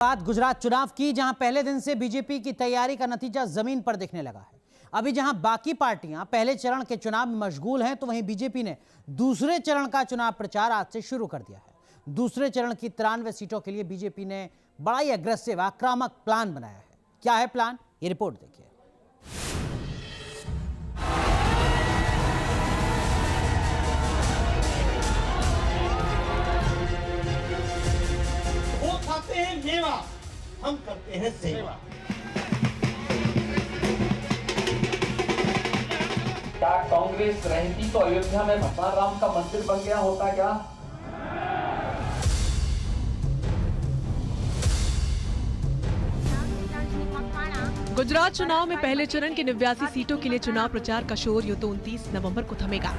बात गुजरात चुनाव की, जहां पहले दिन से बीजेपी की तैयारी का नतीजा जमीन पर दिखने लगा है। अभी जहां बाकी पार्टियां पहले चरण के चुनाव में मशगूल हैं, तो वहीं बीजेपी ने दूसरे चरण का चुनाव प्रचार आज से शुरू कर दिया है। दूसरे चरण की 93 सीटों के लिए बीजेपी ने बड़ा ही अग्रेसिव आक्रामक प्लान बनाया है। क्या है प्लान, ये रिपोर्ट देखिए। वो खाते हैं मेवा, हम करते हैं सेवा। क्या कांग्रेस रहती तो अयोध्या में भगवान राम का मंदिर बन गया होता क्या? गुजरात चुनाव में पहले चरण की 89 सीटों के लिए चुनाव प्रचार का शोर यूं तो 29 नवंबर को थमेगा।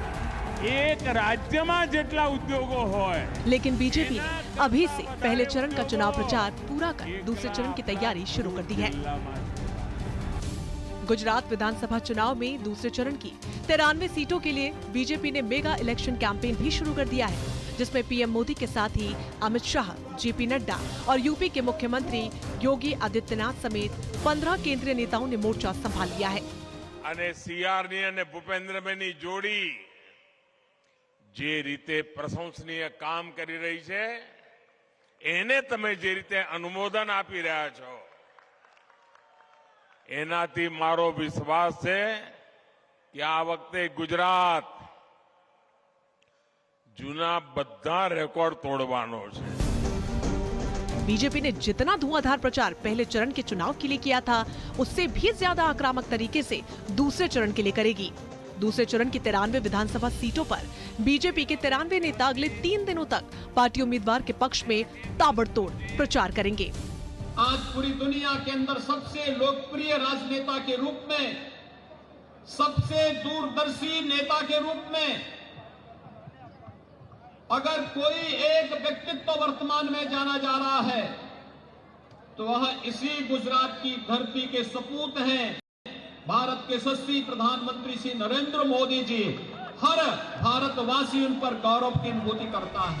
एक राज्य में जेटला उद्योगों होय, लेकिन बीजेपी ने अभी से पहले चरण का चुनाव प्रचार पूरा कर दूसरे चरण की तैयारी शुरू कर दी है। गुजरात विधानसभा चुनाव में दूसरे चरण की 93 सीटों के लिए बीजेपी ने मेगा इलेक्शन कैंपेन भी शुरू कर दिया है, जिसमें पीएम मोदी के साथ ही अमित शाह, जेपी नड्डा और यूपी के मुख्यमंत्री योगी आदित्यनाथ समेत 15 केंद्रीय नेताओं ने मोर्चा संभाल लिया है। અને સીઆરની અને ભૂપેન્દ્રભાઈની જોડી જે રીતે પ્રશંસનીય કામ કરી રહી છે, એને તમે જે રીતે અનુમોદન આપી રહ્યા છો, એનાથી મારો વિશ્વાસ છે કે આ વખતે ગુજરાત જૂના બધા રેકોર્ડ તોડવાનો છે। बीजेपी ने जितना धुआंधार प्रचार पहले चरण के चुनाव के लिए किया था, उससे भी ज्यादा आक्रामक तरीके से दूसरे चरण के लिए करेगी। दूसरे चरण की 93 विधानसभा सीटों पर बीजेपी के 93 नेता अगले 3 दिनों तक पार्टी उम्मीदवार के पक्ष में ताबड़तोड़ प्रचार करेंगे। आज पूरी दुनिया के अंदर सबसे लोकप्रिय राजनेता के रूप में, सबसे दूरदर्शी नेता के रूप में अगर कोई एक व्यक्तित्व वर्तमान में जाना जा रहा है, तो वह इसी गुजरात की धरती के सपूत हैं, भारत के यशस्वी प्रधानमंत्री श्री नरेंद्र मोदी जी। हर भारतवासी उन पर गौरव की अनुभूति करता है।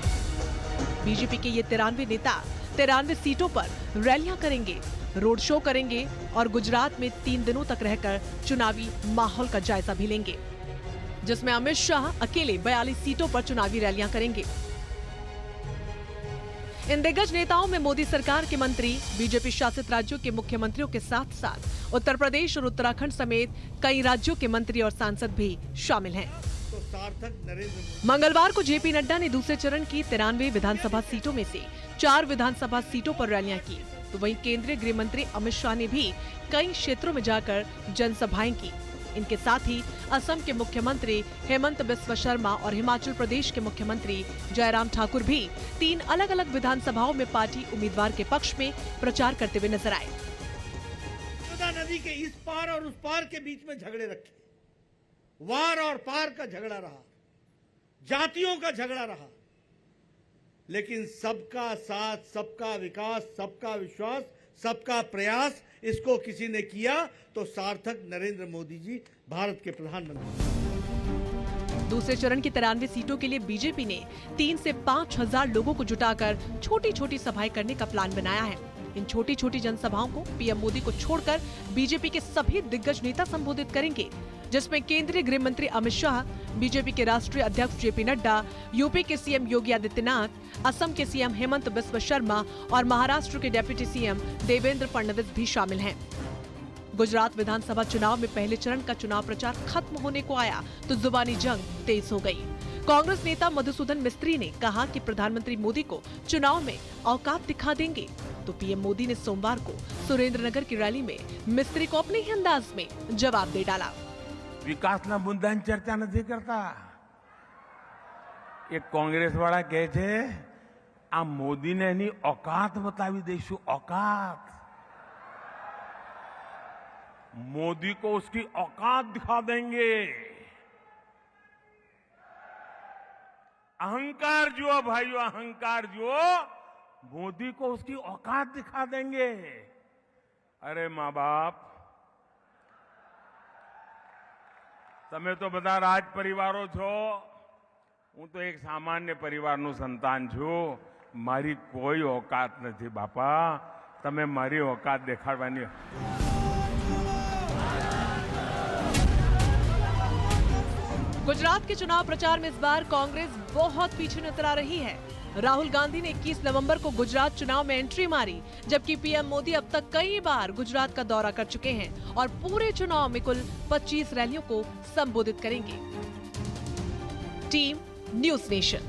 बीजेपी के ये 93 नेता 93 सीटों पर रैलियां करेंगे, रोड शो करेंगे और गुजरात में 3 दिनों तक रहकर चुनावी माहौल का जायजा भी लेंगे, जिसमें अमित शाह अकेले 42 सीटों पर चुनावी रैलियां करेंगे। इन दिग्गज नेताओं में मोदी सरकार के मंत्री, बीजेपी शासित राज्यों के मुख्यमंत्रियों के साथ साथ उत्तर प्रदेश और उत्तराखंड समेत कई राज्यों के मंत्री और सांसद भी शामिल हैं। मंगलवार को जेपी नड्डा ने दूसरे चरण की 93 विधानसभा सीटों में से 4 विधानसभा सीटों पर रैलियां की, तो वहीं केंद्रीय गृह मंत्री अमित शाह ने भी कई क्षेत्रों में जाकर जनसभाएं की। इनके साथ ही असम के मुख्यमंत्री हेमंत बिस्वा शर्मा और हिमाचल प्रदेश के मुख्यमंत्री जयराम ठाकुर भी 3 अलग अलग विधानसभाओं में पार्टी उम्मीदवार के पक्ष में प्रचार करते हुए नजर आए। नदी के इस पार और उस पार के बीच में झगड़े रखे, वार और पार का झगड़ा रहा, जातियों का झगड़ा रहा, लेकिन सबका साथ, सबका विकास, सबका विश्वास, सबका प्रयास, इसको किसी ने किया तो सार्थक नरेंद्र मोदी जी भारत के प्रधानमंत्री। दूसरे चरण की 93 सीटों के लिए बीजेपी ने 3 से 5 हजार लोगों को जुटाकर छोटी छोटी सभाएं करने का प्लान बनाया है। इन छोटी छोटी जनसभाओं को पीएम मोदी को छोड़कर बीजेपी के सभी दिग्गज नेता संबोधित करेंगे, जिसमें केंद्रीय गृह मंत्री अमित शाह, बीजेपी के राष्ट्रीय अध्यक्ष जेपी नड्डा, यूपी के सीएम योगी आदित्यनाथ, असम के सीएम हेमंत बिस्वा शर्मा और महाराष्ट्र के डिप्टी सीएम देवेंद्र फडणवीस भी शामिल हैं। गुजरात विधानसभा चुनाव में पहले चरण का चुनाव प्रचार खत्म होने को आया तो जुबानी जंग तेज हो गई। कांग्रेस नेता मधुसूदन मिस्त्री ने कहा कि प्रधानमंत्री मोदी को चुनाव में औकात दिखा देंगे, तो पीएम मोदी ने सोमवार को सुरेंद्रनगर की रैली में मिस्त्री को अपने ही अंदाज में जवाब दे डाला। વિકાસના મુદ્દાની ચર્ચા નથી કરતા। એક કોંગ્રેસ વાળા કહે છે આ મોદીને એની औकात બતાવી દઈશું। औकात, मोदी को उसकी औकात दिखा देंगे। अहंकार जुओ भाइयों, अहंकार जुओ, मोदी को उसकी औकात दिखा देंगे। अरे माँ बाप, તમે તો બધા રાજ પરિવારો છો, હું તો એક સામાન્ય પરિવારનું સંતાન છું। મારી કોઈ औकात નથી બાપા। તમે મારી ઓકાત દેખાડવાની. गुजरात के चुनाव प्रचार में इस बार कांग्रेस बहुत पीछे नजर आ रही है। राहुल गांधी ने 21 नवंबर को गुजरात चुनाव में एंट्री मारी, जबकि पीएम मोदी अब तक कई बार गुजरात का दौरा कर चुके हैं और पूरे चुनाव में कुल 25 रैलियों को संबोधित करेंगे। Team news nation.